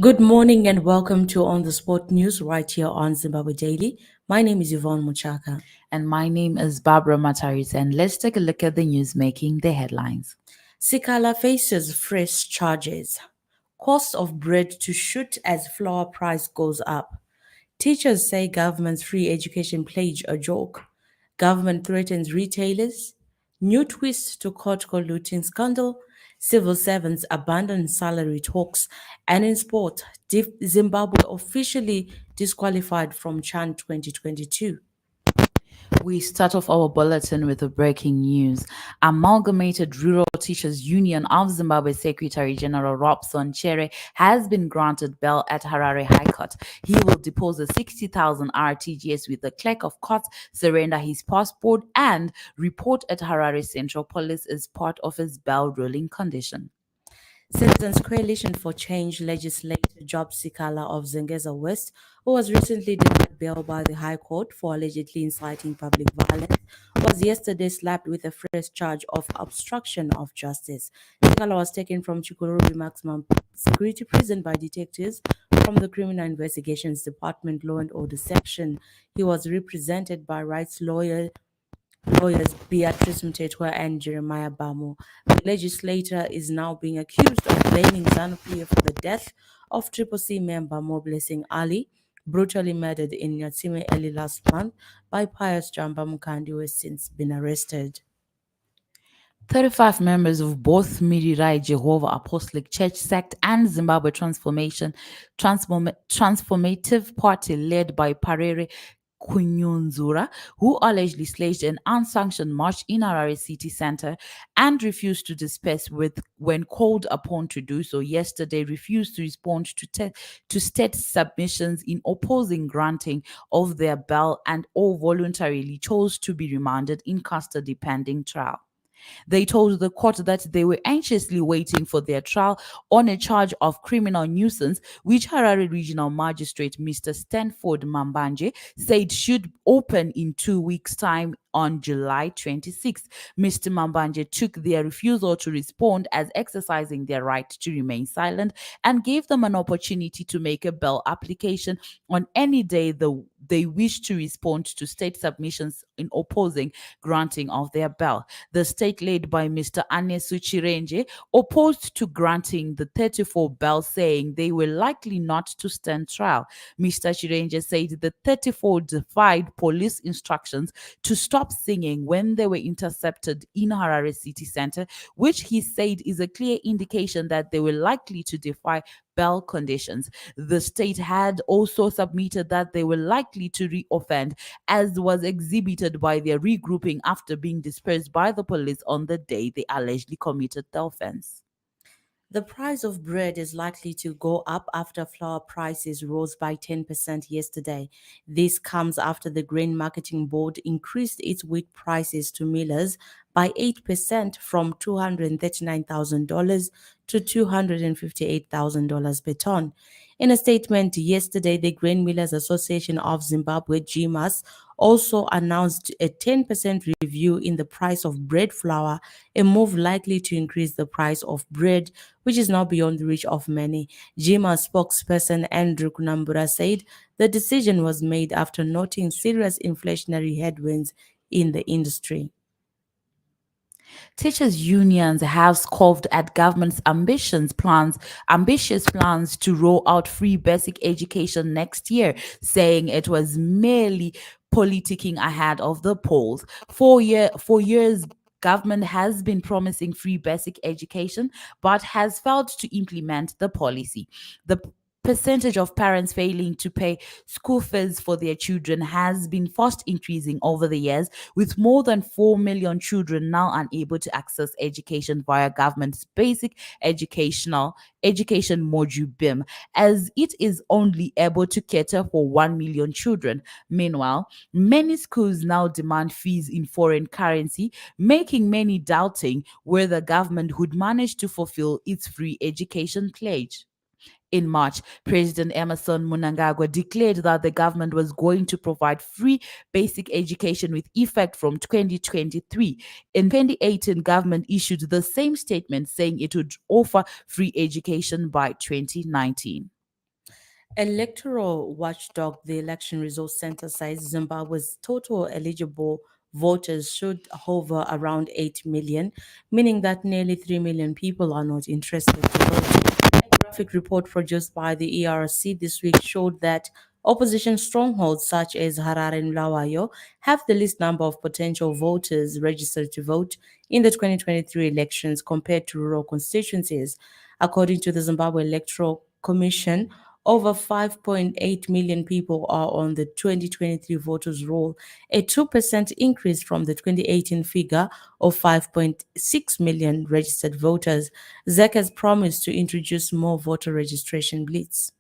Good morning and welcome to On the Spot News right here on Zimbabwe Daily. My name is Yvonne Muchaka. And my name is Barbara Mataris, and let's take a look at the news making the headlines. Sikala faces fresh charges. Cost of bread to shoot as flour price goes up. Teachers say government's free education pledge a joke. Government threatens retailers. New twist to court looting scandal. Civil servants abandon salary talks. And in sport, Zimbabwe officially disqualified from CHAN 2022. We start off our bulletin with the breaking news. Amalgamated Rural Teachers Union of Zimbabwe Secretary General Robson Chere has been granted bail at Harare High Court. He will deposit 60,000 RTGS with the clerk of court, surrender his passport, and report at Harare Central Police as part of his bail ruling condition. Citizens Coalition for Change legislator Job Sikala of Zengeza West, who was recently denied bail by the High Court for allegedly inciting public violence, was yesterday slapped with a fresh charge of obstruction of justice. Sikala was taken from Chikurubi Maximum Security Prison by detectives from the Criminal Investigations Department Law and Order Section. He was represented by lawyers Beatrice Mtetwa and Jeremiah Bamo. The legislator is now being accused of blaming ZANU-PF for the death of Triple C member Mo Blessing Ali, brutally murdered in Nyatsime early last month by Pius Jamba Mukandi, who has since been arrested. 35 members of both Mirirai Jehovah Apostolic Church sect and Zimbabwe Transformative Party led by Parere Kunyunzura, who allegedly staged an unsanctioned march in Harare city center and refused to disperse when called upon to do so yesterday, refused to respond to state submissions in opposing granting of their bail and all voluntarily chose to be remanded in custody pending trial. They told the court that they were anxiously waiting for their trial on a charge of criminal nuisance, which Harare Regional Magistrate Mr. Stanford Mambanje said should open in 2 weeks' time on July 26th. Mr. Mambanje took their refusal to respond as exercising their right to remain silent and gave them an opportunity to make a bail application on any day they wish to respond to state submissions in opposing granting of their bail. The state led by Mr. Anesu Chirenge opposed to granting the 34 bail, saying they were likely not to stand trial. Mr. Chirenge said the 34 defied police instructions to stop singing when they were intercepted in Harare city center, which he said is a clear indication that they were likely to defy bail conditions. The state had also submitted that they were likely to reoffend, as was exhibited by their regrouping after being dispersed by the police on the day they allegedly committed the offense. The price of bread is likely to go up after flour prices rose by 10% yesterday. This comes after the Grain Marketing Board increased its wheat prices to millers by 8% from $239,000 to $258,000 per ton. In a statement yesterday, the Grain Millers Association of Zimbabwe, GMAS, also announced a 10% review in the price of bread flour, a move likely to increase the price of bread, which is now beyond the reach of many. GMAS spokesperson Andrew Kunambura said the decision was made after noting serious inflationary headwinds in the industry. Teachers' unions have scoffed at government's ambitious plans to roll out free basic education next year, saying it was merely politicking ahead of the polls. For years, government has been promising free basic education, but has failed to implement the policy. The percentage of parents failing to pay school fees for their children has been fast increasing over the years, with more than 4 million children now unable to access education via government's basic education module BIM, as it is only able to cater for 1 million children. Meanwhile, many schools now demand fees in foreign currency, making many doubting whether government would manage to fulfill its free education pledge. In March, President Emerson Mnangagwa declared that the government was going to provide free basic education with effect from 2023. In 2018, government issued the same statement saying it would offer free education by 2019. Electoral watchdog, the Election Results Center, says Zimbabwe's total eligible voters should hover around 8 million, meaning that nearly 3 million people are not interested to vote. A graphic report produced by the ERC this week showed that opposition strongholds such as Harare and Bulawayo have the least number of potential voters registered to vote in the 2023 elections compared to rural constituencies. According to the Zimbabwe Electoral Commission, over 5.8 million people are on the 2023 voters roll, a 2% increase from the 2018 figure of 5.6 million registered voters. ZEC has promised to introduce more voter registration blitz.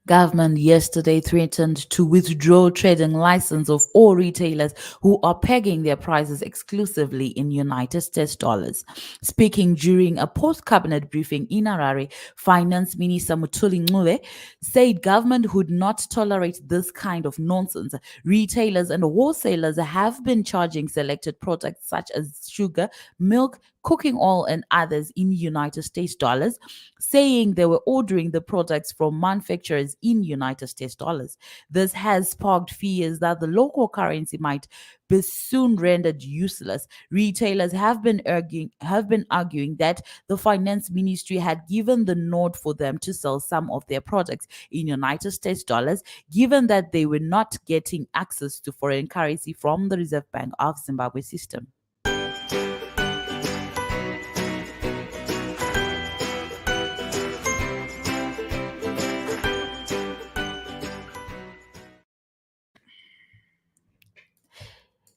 Government yesterday threatened to withdraw trading license of all retailers who are pegging their prices exclusively in United States dollars. Speaking during a post-cabinet briefing in Harare, Finance Minister Mutuli Ncube said government would not tolerate this kind of nonsense. Retailers and wholesalers have been charging selected products such as sugar, milk, cooking oil, and others in United States dollars, saying they were ordering the products from manufacturers in United States dollars. This has sparked fears that the local currency might be soon rendered useless. Retailers have been arguing that the finance ministry had given the nod for them to sell some of their products in United States dollars, given that they were not getting access to foreign currency from the Reserve Bank of Zimbabwe system.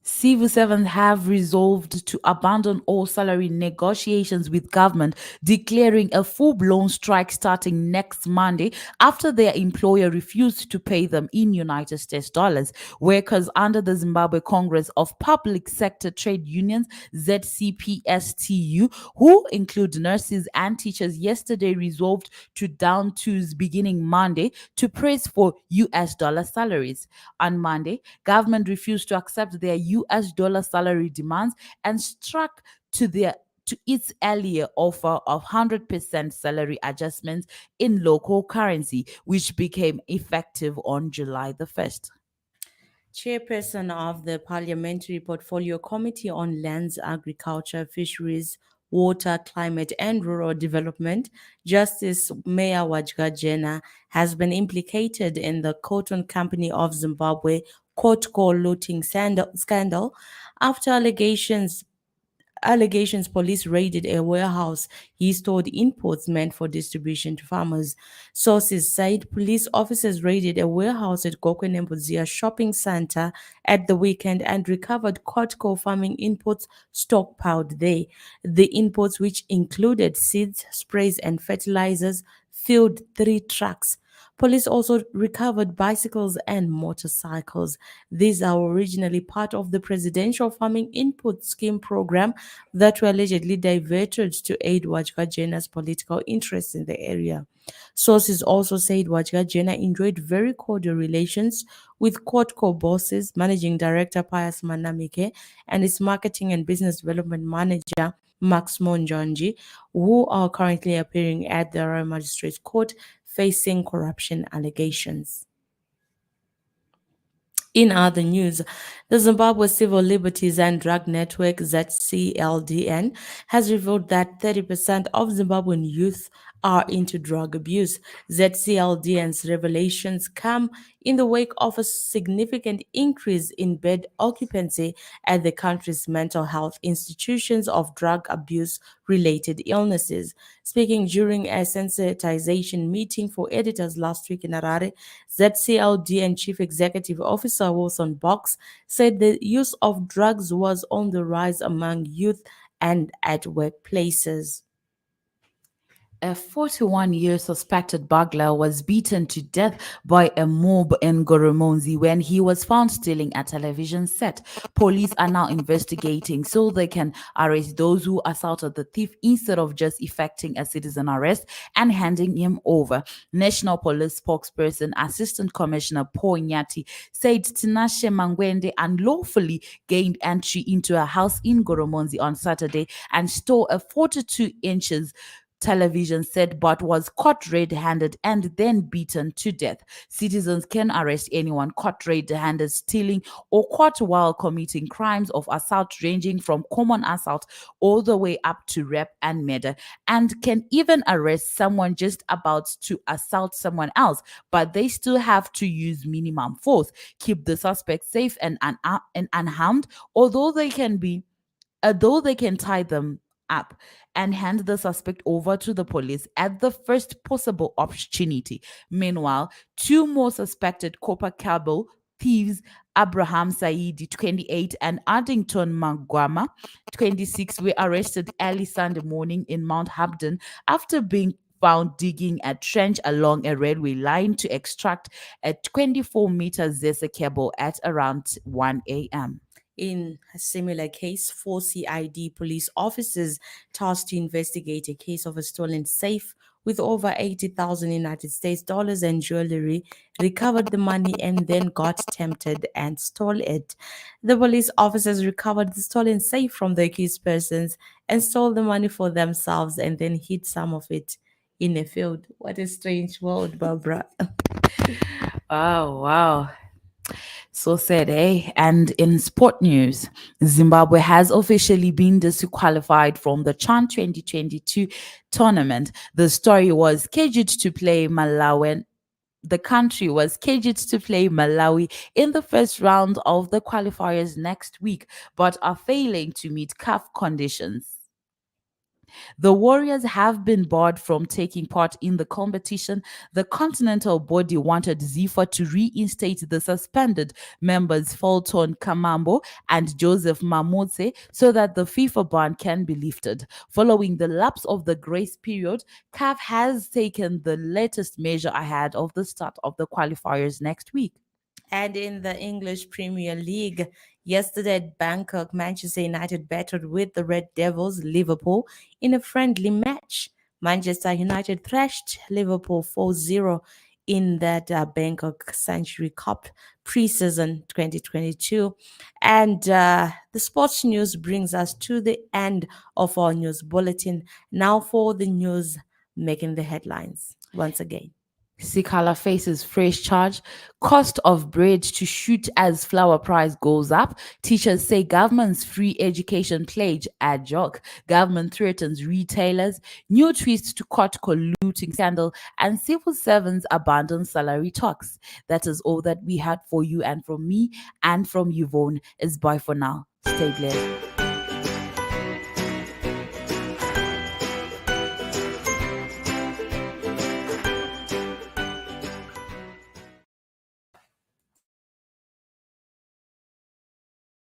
Civil servants have resolved to abandon all salary negotiations with government, declaring a full-blown strike starting next Monday after their employer refused to pay them in United States dollars. Workers under the Zimbabwe Congress of Public Sector Trade Unions, ZCPSTU, who include nurses and teachers, yesterday resolved to down tools beginning Monday to press for US dollar salaries. On Monday, government refused to accept their US dollar salary demands and struck to its earlier offer of 100% salary adjustments in local currency, which became effective on July the 1st. Chairperson of the Parliamentary Portfolio Committee on Lands, Agriculture, Fisheries, Water, Climate and Rural Development, Justice Meya Wajgajena, has been implicated in the Cotton Company of Zimbabwe Cotco looting scandal after allegations police raided a warehouse he stored imports meant for distribution to farmers. Sources said police officers raided a warehouse at Gokwenembuzia shopping center at the weekend and recovered Cotco farming inputs stockpiled there. The imports, which included seeds, sprays, and fertilizers, filled 3 trucks. Police also recovered bicycles and motorcycles. These are originally part of the Presidential Farming Input Scheme program that were allegedly diverted to aid Wajgajena's political interests in the area. Sources also said Wajgajena enjoyed very cordial relations with Quadco bosses, Managing Director Pius Manamike, and its Marketing and Business Development Manager Max Monjanji, who are currently appearing at the Royal Magistrates Court facing corruption allegations. In other news, the Zimbabwe Civil Liberties and Drug Network ZCLDN has revealed that 30% of Zimbabwean youth are into drug abuse. ZCLDN's revelations come in the wake of a significant increase in bed occupancy at the country's mental health institutions of drug abuse related illnesses. Speaking during a sensitization meeting for editors last week in Harare, ZCLDN Chief Executive Officer Wilson Box said the use of drugs was on the rise among youth and at workplaces. A 41-year suspected burglar was beaten to death by a mob in Goromonzi when he was found stealing a television set. Police are now investigating so they can arrest those who assaulted the thief instead of just effecting a citizen arrest and handing him over. National Police spokesperson Assistant Commissioner Paul Nyati said Tinashe Mangwende unlawfully gained entry into a house in Goromonzi on Saturday and stole a 42 inches television said, but was caught red-handed and then beaten to death. Citizens can arrest anyone caught red-handed stealing or caught while committing crimes of assault ranging from common assault all the way up to rape and murder, and can even arrest someone just about to assault someone else, but they still have to use minimum force, keep the suspect safe and unharmed, although they can tie them up and hand the suspect over to the police at the first possible opportunity. Meanwhile, two more suspected copper cable thieves, Abraham Saidi, 28, and Addington Mangwama, 26, were arrested early Sunday morning in Mount Hampden after being found digging a trench along a railway line to extract a 24-meter Zesa cable at around 1 a.m. In a similar case, four CID police officers tasked to investigate a case of a stolen safe with over 80,000 United States dollars and jewelry recovered the money and then got tempted and stole it. The police officers recovered the stolen safe from the accused persons and stole the money for themselves and then hid some of it in a field. What a strange world, Barbara. Oh, wow. So said, eh? And in sport news, Zimbabwe has officially been disqualified from the CHAN 2022 tournament. The story was scheduled to play Malawi. The country was scheduled to play Malawi in the first round of the qualifiers next week, but are failing to meet CAF conditions. The Warriors have been barred from taking part in the competition. The continental body wanted ZIFA to reinstate the suspended members Fulton Kamambo and Joseph Mamotse so that the FIFA ban can be lifted. Following the lapse of the grace period, CAF has taken the latest measure ahead of the start of the qualifiers next week. And in the English Premier League, yesterday at Bangkok, Manchester United battled with the Red Devils Liverpool in a friendly match. Manchester United thrashed Liverpool 4-0 in that Bangkok Century Cup pre-season 2022. And the sports news brings us to the end of our news bulletin. Now for the news making the headlines once again. Sikala faces fresh charge. Cost of bread to shoot as flour price goes up. Teachers say government's free education pledge a joke. Government threatens retailers. New twist to court colluding scandal. And civil servants abandon salary talks. That is all that we had for you and from me and from Yvonne. Is bye for now. Stay blessed.